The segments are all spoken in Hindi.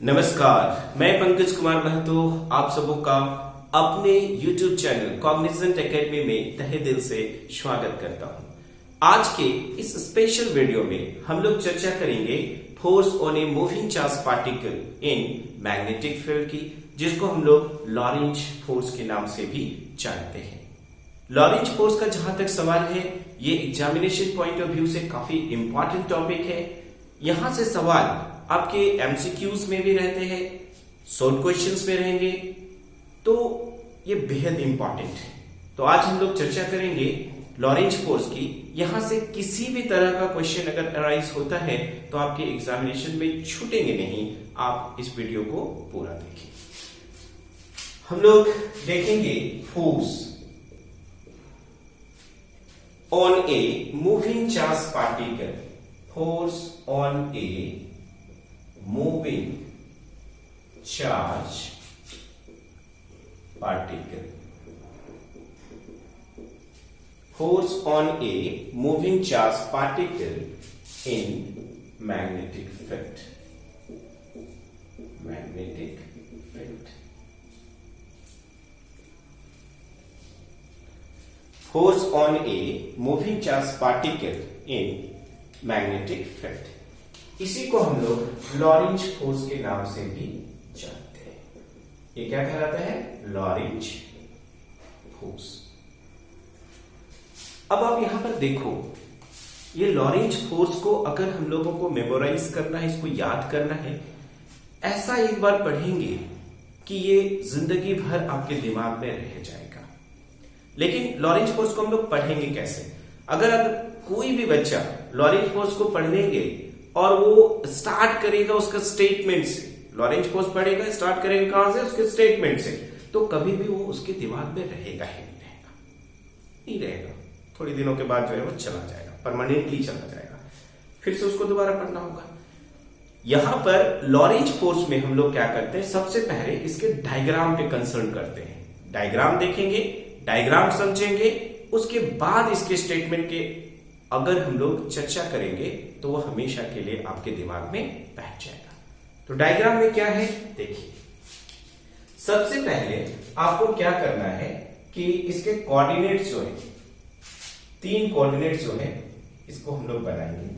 नमस्कार, मैं पंकज कुमार महतो आप सबों का अपने YouTube चैनल कॉग्निजेंट एकेडमी में तहे दिल से स्वागत करता हूं। आज के इस स्पेशल वीडियो में हम लोग चर्चा करेंगे force on a moving charge particle in magnetic field की, जिसको हम लोग लॉरेंज फोर्स के नाम से भी जानते हैं। लॉरेंज फोर्स का जहां तक सवाल है, ये एग्जामिनेशन पॉइंट ऑफ व्यू से काफी इंपॉर्टेंट टॉपिक है। यहां से सवाल आपके एमसीक्यूज में भी रहते हैं, शॉर्ट क्वेश्चंस में रहेंगे, तो ये बेहद इंपॉर्टेंट है। तो आज हम लोग चर्चा करेंगे लॉरेंज फोर्स की। यहां से किसी भी तरह का क्वेश्चन अगर अराइज होता है तो आपके एग्जामिनेशन में छूटेंगे नहीं। आप इस वीडियो को पूरा देखिए। हम लोग देखेंगे force on a moving charge particle, force on A moving charge particle, force on a moving charge particle in magnetic field, magnetic field, force on a moving charge particle in magnetic field। इसी को हम लोग लॉरेंज फोर्स के नाम से भी जानते हैं। ये क्या कहलाता है? Lorentz force. अब आप यहां पर देखो, ये लॉरेंज फोर्स को अगर हम लोगों को मेमोराइज करना है, इसको याद करना है, ऐसा एक बार पढ़ेंगे कि ये जिंदगी भर आपके दिमाग में रह जाएगा। लेकिन लॉरेंज फोर्स को हम लोग पढ़ेंगे कैसे? अगर कोई भी बच्चा लॉरेंज फोर्स को पढ़ने के और वो स्टार्ट करेगा उसका स्टेटमेंट से, लॉरेंज फोर्स पढ़ेगा, स्टार्ट करेगा कहां से? उसके स्टेटमेंट से, तो कभी भी वो उसके दिमाग में रहेगा ही नहीं रहेगा। थोड़ी दिनों के बाद जो है वो चला जाएगा, परमानेंटली चला जाएगा, फिर से उसको दोबारा पढ़ना होगा। यहां पर लॉरेंज फोर्स में हम लोग क्या करते हैं, सबसे पहले इसके डायग्राम पे कंसर्न करते हैं। डायग्राम देखेंगे, डायग्राम समझेंगे, उसके बाद इसके स्टेटमेंट के अगर हम लोग चर्चा करेंगे तो वो हमेशा के लिए आपके दिमाग में बैठ जाएगा। तो डायग्राम में क्या है देखिए। सबसे पहले आपको क्या करना है कि इसके कोऑर्डिनेट्स जो है, 3 कोऑर्डिनेट्स जो है, इसको हम लोग बनाएंगे।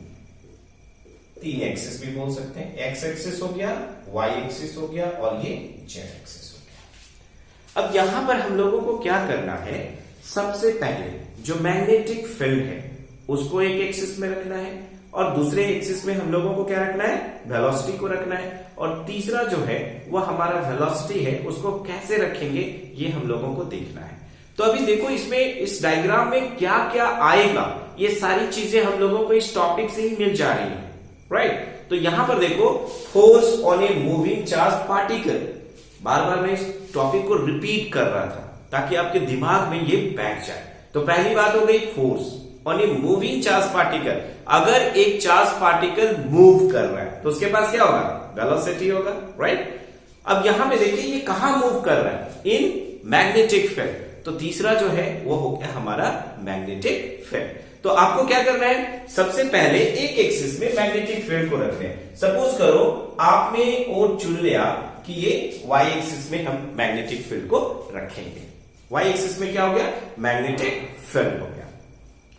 3 एक्सिस भी बोल सकते हैं। एक्स एक्सिस हो गया, वाई एक्सिस हो गया और ये जेड एक्सिस हो गया। अब यहां पर हम लोगों को क्या करना है, सबसे पहले जो मैग्नेटिक फील्ड है उसको एक एक्सिस में रखना है, और दूसरे एक्सिस में हम लोगों को क्या रखना है, वेलोसिटी को रखना है, और तीसरा जो है वो हमारा वेलोसिटी है, उसको कैसे रखेंगे ये हम लोगों को देखना है। तो अभी देखो इसमें, इस डायग्राम में क्या क्या आएगा, ये सारी चीजें हम लोगों को इस टॉपिक से ही मिल जा रही है, राइट। तो यहां पर देखो, force on a moving charge particle, बार बार मैं इस टॉपिक को रिपीट कर रहा था ताकि आपके दिमाग में ये बैठ जाए। तो पहली बात हो गई force on a moving charge particle. अगर एक चार्ज पार्टिकल मूव कर रहा है तो उसके पास क्या होगा, वेलोसिटी होगा, राइट। अब यहां पे देखिए ये कहां मूव कर रहा है, इन मैग्नेटिक फील्ड। तो तीसरा जो है वो हो गया हमारा मैग्नेटिक फील्ड। तो आपको क्या करना है, सबसे पहले एक एक्सिस में मैग्नेटिक फील्ड को रखते हैं। सपोज करो आपने और चुन लिया कि ये वाई एक्सिस में हम मैग्नेटिक फील्ड को रखेंगे। वाई एक्सिस में क्या हो गया, मैग्नेटिक फील्ड हो गया।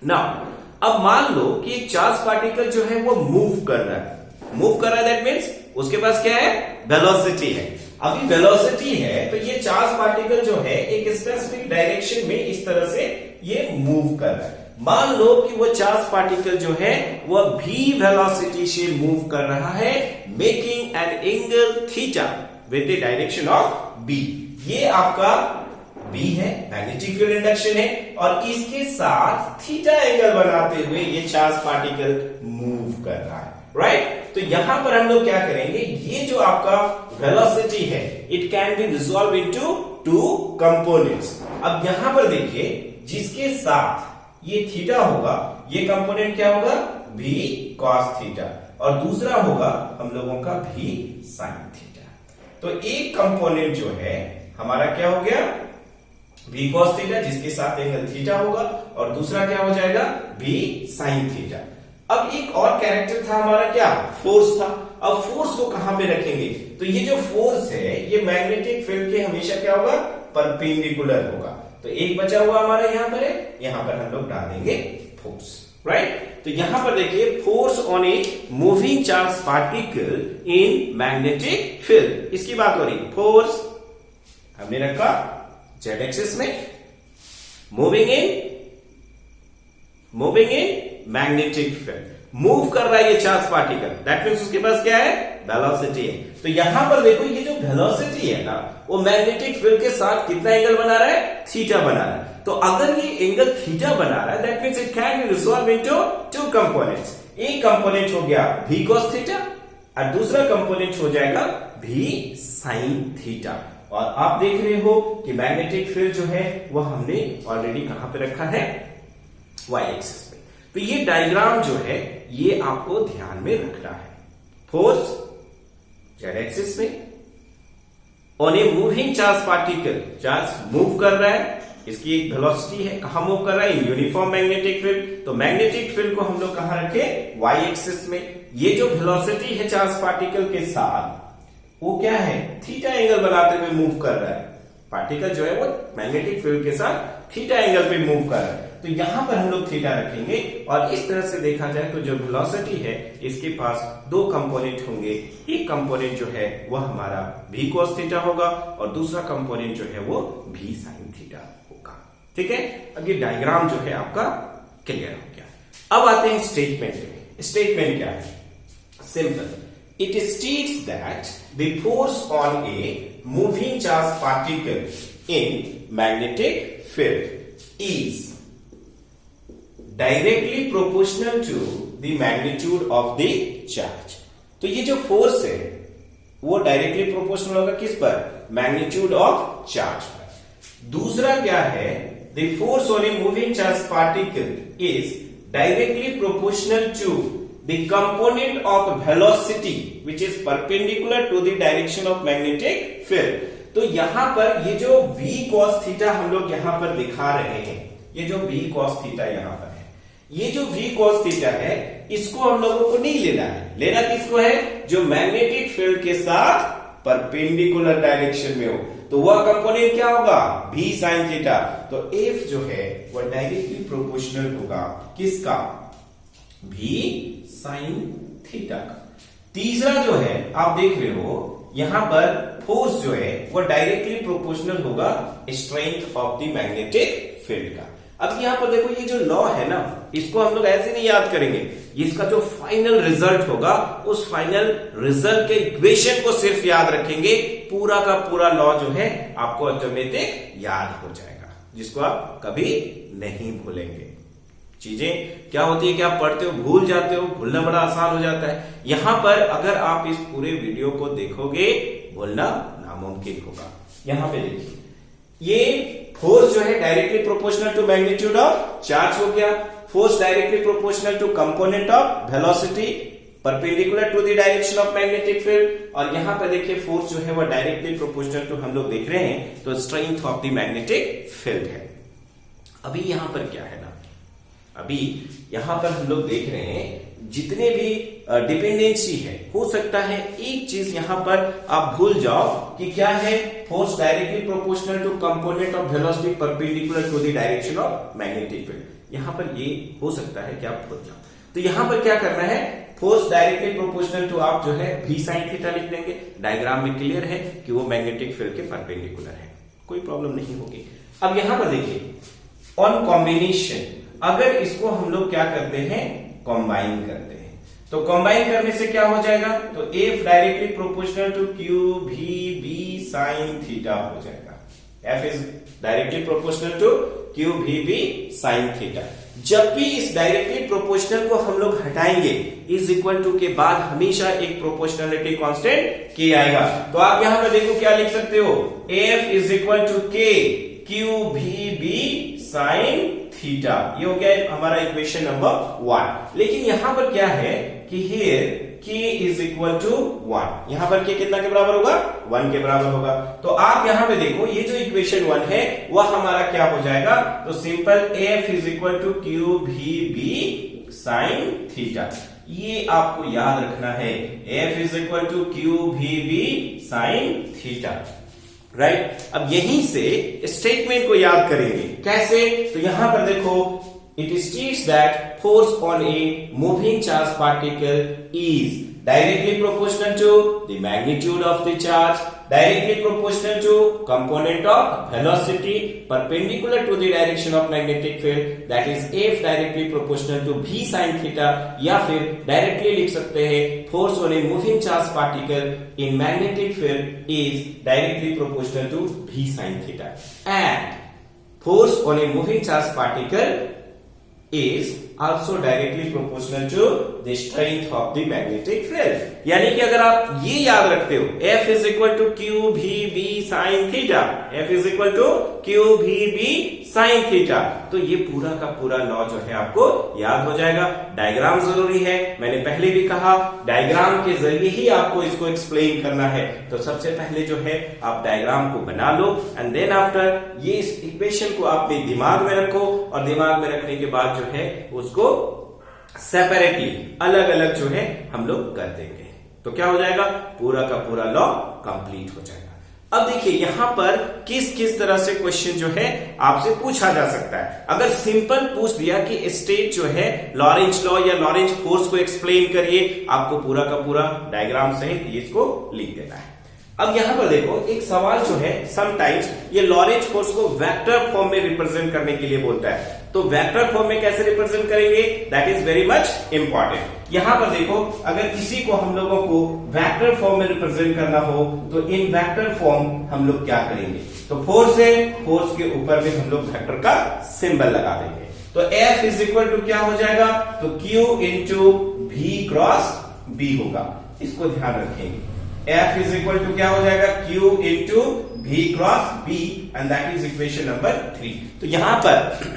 नाउ अब मान लो कि एक चार्ज पार्टिकल जो है वो मूव कर रहा है। मूव कर रहा है दैट मीन्स उसके पास क्या है, वेलोसिटी है। अभी वेलोसिटी है तो ये चार्ज पार्टिकल जो है एक स्पेसिफिक डायरेक्शन में इस तरह से ये मूव कर रहा है। मान लो कि वो चार्ज पार्टिकल जो है वो भी वेलोसिटी से मूव कर रहा है, making an angle theta with the direction of B. ये आपका B है, मैग्नेटिक फील्ड इंडक्शन है, और इसके साथ थीटा एंगल बनाते हुए ये चार्ज पार्टिकल मूव कर रहा है, राइट। तो यहां पर हम लोग क्या करेंगे, ये जो आपका वेलोसिटी है it can be resolve into 2 components. अब यहां पर देखिए, जिसके साथ ये थीटा होगा, ये कंपोनेंट क्या होगा, V cos थीटा, और दूसरा होगा हम लोगों का V sin थीटा। तो एक कंपोनेंट जो है हमारा क्या हो गया, V cos थीटा, जिसके साथ एंगल थीटा होगा, और दूसरा क्या हो जाएगा, V sin थीटा। अब एक और कैरेक्टर था हमारा क्या, फोर्स था। अब फोर्स को कहां पे रखेंगे? तो ये जो फोर्स है ये मैग्नेटिक फील्ड के हमेशा क्या होगा? परपेंडिकुलर होगा। तो एक बचा हुआ हमारा यहां पर है, यहां पर हम लोग डालेंगे फोर्स, राइट? तो यहां पर देखिए force on a moving charge particle in magnetic field, इसकी बात हो रही। फोर्स हमने रखा जेड एक्सिस में, moving in magnetic field, move कर रहा है ये चार्ज पार्टिकल, दैट मीन्स उसके पास क्या है? वेलोसिटी है। तो यहां पर देखो ये जो वेलोसिटी है ना वो मैग्नेटिक फील्ड के साथ कितना एंगल बना रहा है? थीटा बना रहा है। तो अगर ये एंगल थीटा बना रहा है that means it can be resolve into two components. एक कंपोनेंट हो गया v cos थीटा और दूसरा कंपोनेंट हो जाएगा v sin थीटा। और आप देख रहे हो कि मैग्नेटिक फील्ड जो है वो हमने ऑलरेडी कहां पे रखा है? y एक्सिस पे। तो ये डायग्राम जो है ये आपको ध्यान में रखना है। फोर्स जेड एक्सिस में on a moving charge particle, charge move कर रहा है, इसकी एक वेलोसिटी है, कहां मूव कर रहा है? In uniform magnetic field. तो मैग्नेटिक फील्ड को हम लोग कहां रखे? y एक्सिस में। ये जो वेलोसिटी है चार्ज पार्टिकल के साथ वो क्या है? थीटा एंगल बनाते हुए मूव कर रहा है। पार्टिकल जो है वो मैग्नेटिक फील्ड के साथ थीटा एंगल पे मूव कर रहा है। तो यहां पर हम लोग थीटा रखेंगे और इस तरह से देखा जाए तो जो वेलोसिटी है इसके पास दो कंपोनेंट होंगे। एक कंपोनेंट जो है वो हमारा v cos थीटा होगा और दूसरा कंपोनेंट जो है वो v sin थीटा होगा। ठीक है, अब ये डायग्राम जो है आपका क्लियर हो गया। अब आते हैं स्टेटमेंट पे। स्टेटमेंट क्या है? Simple, it states that the force on a moving charge particle in magnetic field is directly proportional to the magnitude of the charge। तो ये जो फोर्स है वो डायरेक्टली प्रोपोर्शनल होगा किस पर? मैग्नीट्यूड ऑफ चार्ज पर। दूसरा क्या है? the force on a moving charge particle is directly proportional to the component of velocity which is perpendicular to the direction of magnetic field। तो यहां पर ये जो v cos थीटा हम लोग यहां पर दिखा रहे हैं, ये जो v cos थीटा यहां पर है, ये जो v cos थीटा है इसको हम लोगों को नहीं लेना है। लेना किसको है? जो मैग्नेटिक फील्ड के साथ परपेंडिकुलर डायरेक्शन में हो। तो वह कंपोनेंट क्या होगा? v sin theta. तो f जो है वह डायरेक्टली प्रोपोर्शनल होगा किसका? v sin थीटा का। तीसरा जो है आप देख रहे हो यहां पर फोर्स जो है वो डायरेक्टली प्रोपोर्शनल होगा strength of the magnetic field का। अब यहां पर देखो ये जो लॉ है ना इसको हम लोग ऐसे नहीं याद करेंगे, इसका जो फाइनल रिजल्ट होगा उस फाइनल रिजल्ट के इक्वेशन को सिर्फ याद रखेंगे। पूरा का पूरा लॉ जो है आपको ऑटोमेटिक याद हो जाएगा, जिसको आप कभी नहीं भूलेंगे। चीजें क्या होती है कि आप पढ़ते हो भूल जाते हो, भूलना बड़ा आसान हो जाता है। यहां पर अगर आप इस पूरे वीडियो को देखोगे भूलना नामुमकिन होगा। यहां पे देखिए ये फोर्स जो है directly proportional to magnitude of charge हो गया, force directly proportional to component of velocity perpendicular to the direction of magnetic field. और यहां पर देखिए फोर्स जो है वो डायरेक्टली प्रोपोर्शनल टू हम लोग देख रहे हैं तो strength of the magnetic field है। अभी यहां पर क्या है ना, अभी यहां पर हम लोग देख रहे हैं जितने भी डिपेंडेंसी है, हो सकता है एक चीज यहां पर आप भूल जाओ कि क्या है? Force directly proportional to component of velocity perpendicular to the direction of magnetic field. यहां पर ये हो सकता है कि आप भूल जाओ। तो यहां पर क्या करना है? फोर्स डायरेक्टली प्रोपोर्शनल टू आप जो है v sin थीटा लिख लेंगे। डायग्राम में क्लियर है कि वो मैग्नेटिक फील्ड के परपेंडिकुलर है, कोई प्रॉब्लम नहीं होगी। अब यहां पर देखिए ऑन कॉम्बिनेशन, अगर इसको हम लोग क्या करते हैं? कंबाइन करते हैं। तो कंबाइन करने से क्या हो जाएगा? तो f directly proportional to q v b sin theta हो जाएगा। f is directly proportional to q v b sin theta. जब भी इस डायरेक्टली प्रोपोर्शनल को हम लोग हटाएंगे इज इक्वल टू के बाद हमेशा एक प्रोपोर्शनलिटी कांस्टेंट k आएगा। तो आप यहां पर देखो क्या लिख सकते हो? f is equal to k q v b sin theta. ये हो गया हमारा इक्वेशन नंबर 1। लेकिन यहां पर क्या है कि here k is equal to 1। यहां पर k कितना के बराबर होगा? 1 के बराबर होगा। तो आप यहां पे देखो ये जो इक्वेशन 1 है वह हमारा क्या हो जाएगा? तो simple f is equal to q v b sin theta. ये आपको याद रखना है, F is equal to Q V B sine theta, right. अब यहीं से स्टेटमेंट को याद करेंगे, कैसे? तो यहां पर देखो, it states that force on a moving charge particle is directly proportional to the magnitude of the charge, directly proportional to component of velocity, perpendicular to the direction of magnetic field, that is F directly proportional to V sin theta, या फिर directly लिख सकते हैं force on a moving charge particle in magnetic field is directly proportional to V sin theta, and force on a moving charge particle is also directly proportional to the strength of the magnetic field। यानी कि अगर आप ये याद रखते हो, F is equal to Q V B sin theta, F is equal to Q V B sin theta, तो ये पूरा का पूरा लॉ जो है आपको याद हो जाएगा। डायग्राम जरूरी है, मैंने पहले भी कहा डायग्राम के जरिए ही आपको इसको एक्सप्लेन करना है। तो सबसे पहले जो है आप डायग्राम को बना लो, एंड देन आफ्टर ये इस इक्वेशन को आपने दिमाग में रखो, और दिमाग में रखने के बाद जो है उसको सेपरेटली अलग अलग जो है हम लोग कर देंगे, तो क्या हो जाएगा, पूरा का पूरा लॉ कंप्लीट हो जाएगा। अब देखिए यहां पर किस किस तरह से क्वेश्चन जो है आपसे पूछा जा सकता है। अगर सिंपल पूछ दिया कि स्टेट जो है लॉरेंज लॉ या लॉरेंज फोर्स को एक्सप्लेन करिए, आपको पूरा का पूरा डायग्राम सहित इसको लिख देना है। अब यहां पर देखो एक सवाल जो है, समटाइम्स ये लॉरेंज फोर्स को वेक्टर फॉर्म में रिप्रेजेंट करने के लिए बोलता है, तो वेक्टर फॉर्म में कैसे रिप्रेजेंट करेंगे, that is very much important. यहां पर देखो अगर किसी को हम लोगों को वेक्टर फॉर्म में रिप्रेजेंट करना हो तो इन वेक्टर फॉर्म हम लोग क्या करेंगे, तो फोर्स है, फोर्स के ऊपर भी हम लोग वेक्टर का सिंबल लगा देंगे। तो F इज इक्वल टू क्या हो जाएगा, तो Q into V cross B होगा, इसको ध्यान रखेंगे। F इज इक्वल टू क्या हो जाएगा, Q into V cross B, and that is equation number 3। तो यहां पर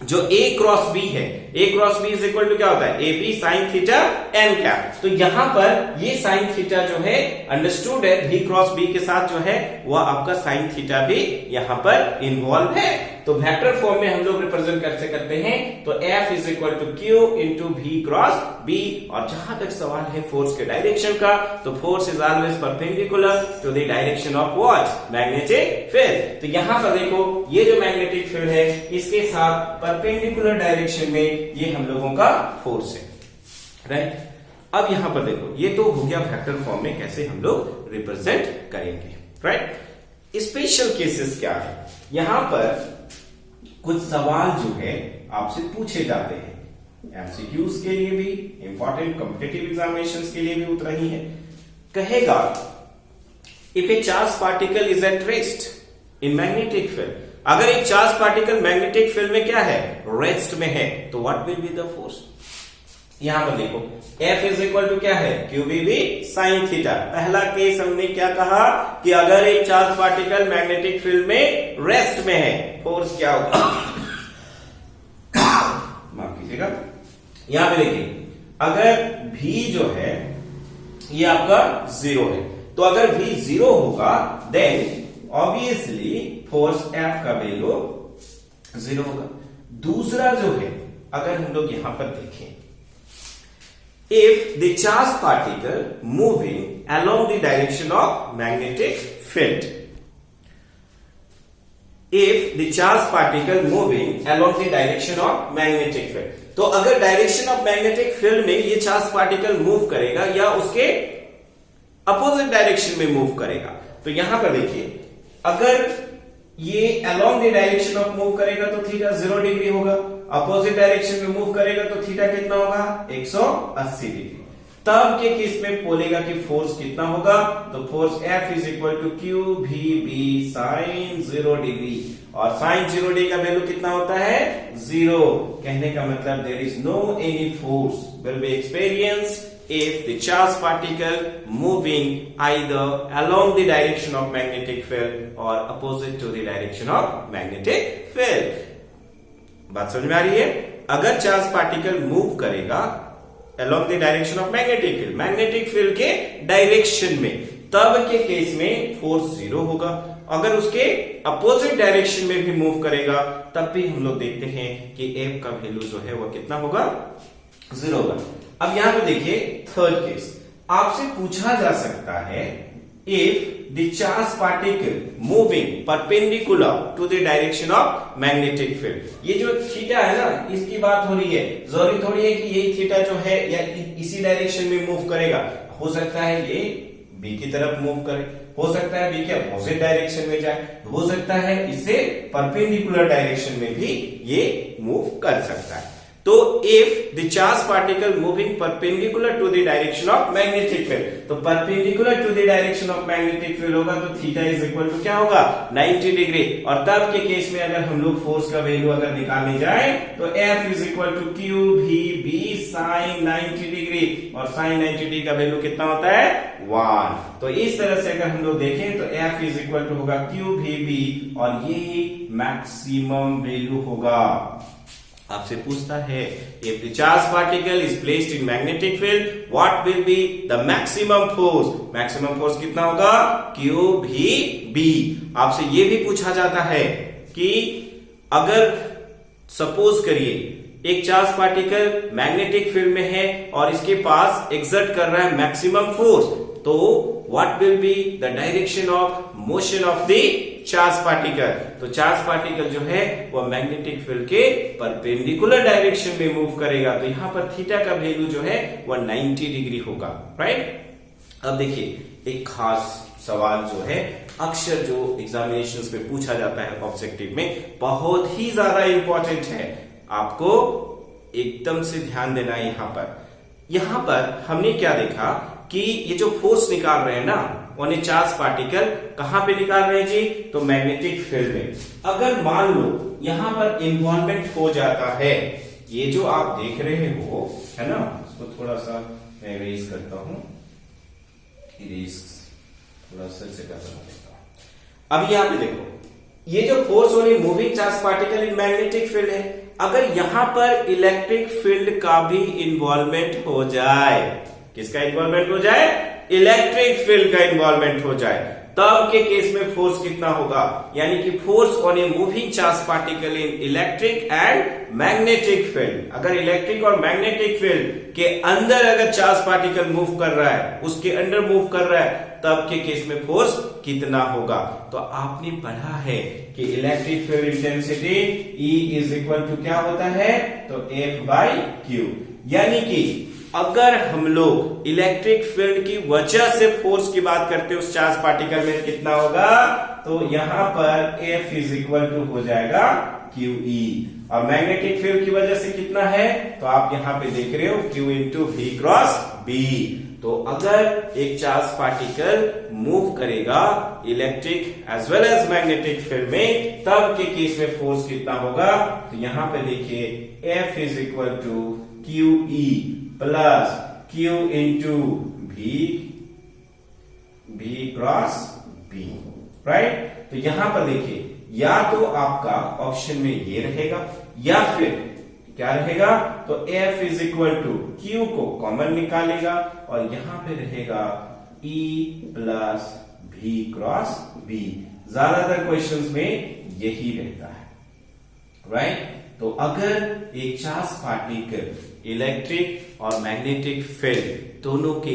जो A क्रॉस B है, A cross B is equal to क्या होता है, AB sine theta n cap. तो यहां पर ये साइन थीटा जो है अंडरस्टूड है, V क्रॉस B के साथ जो है वह आपका साइन थीटा भी यहां पर इन्वॉल्व है। तो वेक्टर फॉर्म में हम लोग रिप्रेजेंट कैसे करते हैं, तो F is equal to Q into V cross B। और जहां तक सवाल है फोर्स के डायरेक्शन का, तो force is always perpendicular to the direction of what, magnetic field. तो यहां पर देखो ये जो मैग्नेटिक फील्ड है इसके साथ परपेंडिकुलर डायरेक्शन में ये हम लोगों का फोर्स है, राइट। अब यहां पर देखो ये तो हो गया वेक्टर फॉर्म में कैसे हम लोग रिप्रेजेंट करेंगे, राइट। स्पेशल केसेस क्या है, यहां पर कुछ सवाल जो है आपसे पूछे जाते हैं, एमसीक्यूज के लिए भी, इंपॉर्टेंट कॉम्पिटिटिव एग्जामिनेशंस के लिए भी उतना ही है। कहेगा if A charge particle is at rest in magnetic field, अगर एक चार्ज पार्टिकल मैग्नेटिक फील्ड में क्या है, रेस्ट में है, तो what will be the force. यहां पर देखो F इज इक्वल टू क्या है, QVB साइन थीटा। पहला केस हमने क्या कहा कि अगर एक चार्ज पार्टिकल मैग्नेटिक फील्ड में रेस्ट में है, फोर्स क्या होगा, माफ कीजिएगा। यहां पे देखिए अगर V जो है ये आपका 0 है, तो अगर V 0 होगा देन ऑब्वियसली फोर्स F का वैल्यू 0 होगा। दूसरा जो है अगर हम लोग यहां पर देखें, if the charge particle moving along the direction of magnetic field, if the charge particle moving along the direction of magnetic field, तो अगर डायरेक्शन ऑफ मैग्नेटिक फील्ड में ये चार्ज पार्टिकल मूव करेगा या उसके अपोजिट डायरेक्शन में मूव करेगा, तो यहां पर देखिए अगर ये along the direction of move करेगा तो थीटा 0 डिग्री होगा, अपोजिट डायरेक्शन में मूव करेगा तो थीटा कितना होगा, 180 डिग्री। तब के केस में बोलेगा कि फोर्स कितना होगा, तो force F is equal to QVB sine 0 degree, और साइन 0 डिग्री का वैल्यू कितना होता है, 0। कहने का मतलब there is no any force will be experienced if the charged particle moving either along the direction of magnetic field or opposite to the direction of magnetic field। बात समझ में आ रही है, अगर चार्ज पार्टिकल मूव करेगा along the direction of magnetic field, magnetic field के डायरेक्शन में, तब के केस में फोर्स 0 होगा। अगर उसके अपोजिट डायरेक्शन में भी मूव करेगा तब भी हम लोग देखते हैं कि F का वैल्यू जो है वो कितना होगा, 0 होगा। अब यहां पे देखिए थर्ड केस, आपसे पूछा जा सकता है if the charged particle moving perpendicular to the direction of magnetic field, ये जो थीटा है ना, इसकी बात हो रही है, जरूरी थोड़ी है कि यही थीटा जो है या इसी डायरेक्शन में मूव करेगा, हो सकता है ये बी की तरफ मूव करे, हो सकता है बी के अपोजिट डायरेक्शन में जाए, हो सकता है इससे परपेंडिकुलर डायरेक्शन में भी ये मूव कर सकता है। तो if the charge particle moving perpendicular to the direction of magnetic field, तो perpendicular to the direction of magnetic field होगा तो थीटा इज इक्वल टू क्या होगा 90 डिग्री। और तब के केस में अगर हम लोग फोर्स का वैल्यू अगर निकालने जाए तो F is equal to Q V B sine 90 degree, और साइन 90 डिग्री का वैल्यू कितना होता है 1। तो इस तरह से अगर हम लोग देखें तो F इज इक्वल टू होगा क्यू भी बी, और ये मैक्सिमम वैल्यू होगा। आपसे पूछता है if the charged particle is placed in magnetic field what will be the maximum force, maximum force कितना होगा Q भी B। आपसे ये भी पूछा जाता है कि अगर सपोज करिए एक चार्ज पार्टिकल मैग्नेटिक फील्ड में है और इसके पास एक्सर्ट कर रहा है मैक्सिमम फोर्स, तो what will be the direction of motion of the charge particle. तो चार्ज पार्टिकल जो है वह मैग्नेटिक फील्ड के परपेंडिकुलर डायरेक्शन में मूव करेगा, तो यहां पर थीटा का वैल्यू जो है वह 90 डिग्री होगा, राइट। अब देखिए एक खास सवाल जो है अक्सर जो एग्जामिनेशंस में पूछा जाता है ऑब्जेक्टिव में, बहुत ही ज्यादा इंपॉर्टेंट है, आपको एकदम से ध्यान देना है। यहां पर हमने क्या देखा कि ये जो फोर्स निकाल रहे हैं ना, उन्हें चार्ज पार्टिकल कहां पे निकाल रहे हैं जी, तो मैग्नेटिक फील्ड में। अगर मान लो यहां पर इन्वॉल्वमेंट हो जाता है, ये जो आप देख रहे हो है ना, इसको थोड़ा सा मैं इरेज करता हूं, इरेज थोड़ा सा से कर देता हूं। अब यहां पे देखो ये जो force only moving charge particle in magnetic field है, अगर यहां पर इलेक्ट्रिक फील्ड का भी इन्वॉल्वमेंट हो जाए, किसका इन्वॉल्वमेंट हो जाए, इलेक्ट्रिक फील्ड का इन्वॉल्वमेंट हो जाए, तब के केस में फोर्स कितना होगा, यानी कि force on a moving charge particle in electric and magnetic field. अगर इलेक्ट्रिक और मैग्नेटिक फील्ड के अंदर अगर चार्ज पार्टिकल मूव कर रहा है, उसके अंदर मूव कर रहा है, तब के केस में फोर्स कितना होगा। तो आपने पढ़ा है कि electric field intensity E is equal to क्या होता है, तो F/Q, यानी कि अगर हम लोग इलेक्ट्रिक फील्ड की वजह से फोर्स की बात करते हैं उस चार्ज पार्टिकल में कितना होगा, तो यहां पर F इज इक्वल टू हो जाएगा QE, और मैग्नेटिक फील्ड की वजह से कितना है, तो आप यहां पे देख रहे हो Q into V cross B। तो अगर एक चार्ज पार्टिकल मूव करेगा electric as well as magnetic field में, तब के केस में फोर्स कितना होगा, तो यहां पे देखिए F is equal to QE plus Q into V cross B, right. तो यहां पर देखिए या तो आपका ऑप्शन में ये रहेगा या फिर क्या रहेगा, तो F is equal to Q को कॉमन निकालेगा और यहां पे रहेगा E plus V cross B। ज्यादातर क्वेश्चंस में यही रहता है, राइट। तो अगर एक चार्ज पार्टिकल इलेक्ट्रिक और मैग्नेटिक फील्ड दोनों के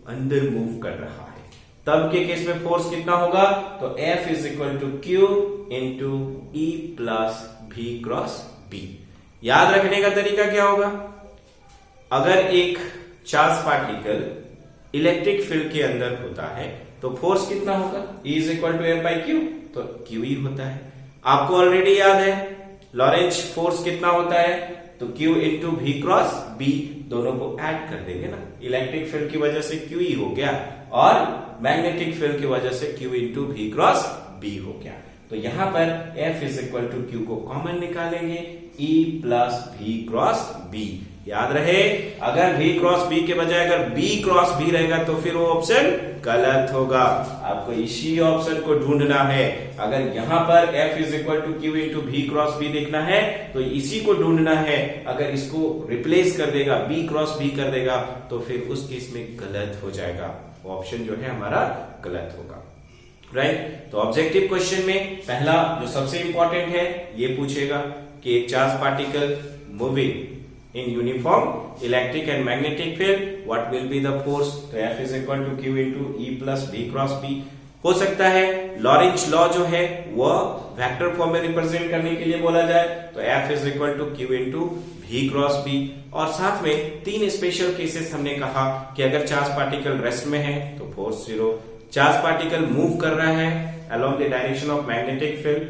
अंदर मूव कर रहा है, तब के केस में फोर्स कितना होगा, तो F is equal to Q into E plus V cross B। याद रखने का तरीका क्या होगा, अगर एक चार्ज पार्टिकल इलेक्ट्रिक फील्ड के अंदर होता है तो फोर्स कितना होगा, E is equal to F/Q, तो QE होता है। आपको ऑलरेडी याद है लॉरेंज फोर्स कितना होता है, तो Q into V cross B, दोनों को ऐड कर देंगे ना, इलेक्ट्रिक फील्ड की वजह से QE हो गया और मैग्नेटिक फील्ड की वजह से Q into V cross B हो गया। तो यहां पर F is equal to Q को कॉमन निकालेंगे, E plus V cross B। याद रहे अगर V क्रॉस B के बजाय अगर B क्रॉस B रहेगा तो फिर वो ऑप्शन गलत होगा, आपको इसी ऑप्शन को ढूंढना है। अगर यहां पर F is equal to Q into V cross B देखना है तो इसी को ढूंढना है। अगर इसको रिप्लेस कर देगा B क्रॉस B कर देगा तो फिर उस केस में गलत हो जाएगा, ऑप्शन जो है हमारा गलत होगा, राइट। तो ऑब्जेक्टिव क्वेश्चन में पहला जो सबसे इंपॉर्टेंट है ये पूछेगा कि एक charge particle moving in uniform electric and magnetic field, what will be the force? तो F is equal to Q into E plus V cross B. हो सकता है लॉरेंज लॉ जो है वह वेक्टर फॉर्म में रिप्रेजेंट करने के लिए बोला जाए, तो F is equal to Q into V cross B. और साथ में 3 स्पेशल केसेस हमने कहा कि अगर चार्ज पार्टिकल रेस्ट में है तो फोर्स 0, चार्ज पार्टिकल मूव कर रहा है along the direction of magnetic field,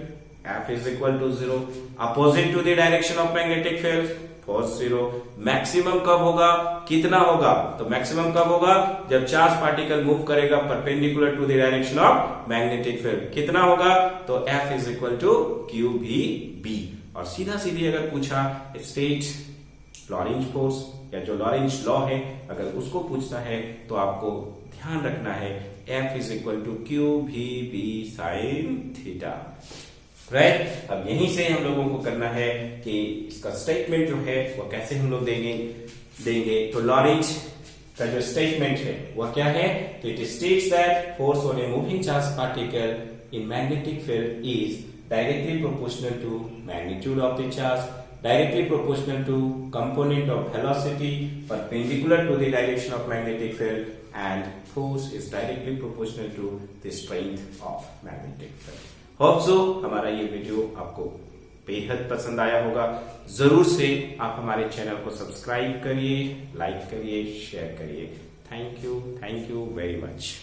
F is equal to 0, opposite to the direction of magnetic field, force 0. Maximum कब होगा, कितना होगा? तो मैक्सिमम कब होगा? जब चार्ज पार्टिकल मूव करेगा perpendicular to the direction of magnetic field. कितना होगा? तो F is equal to QVB. और सीधा सीधी अगर पूछा स्टेट लॉरेंज फोर्स या जो लॉरेंज लॉ है अगर उसको पूछना है तो आपको ध्यान रखना है F is equal to QVB sin theta. Right. अब यहीं से हम लोगों को करना है कि इसका स्टेटमेंट जो है वो कैसे हम लोग देंगे. तो लॉरेंज का जो स्टेटमेंट है वह क्या है? तो it states that force on a moving charge particle in magnetic field is directly proportional to magnitude of the charge, directly proportional to component of velocity perpendicular to the direction of magnetic field, and force is directly proportional to the strength of magnetic field. Hope so हमारा ये वीडियो आपको बेहद पसंद आया होगा. जरूर से आप हमारे चैनल को सब्सक्राइब करिए, लाइक करिए, शेयर करिए. Thank you very much.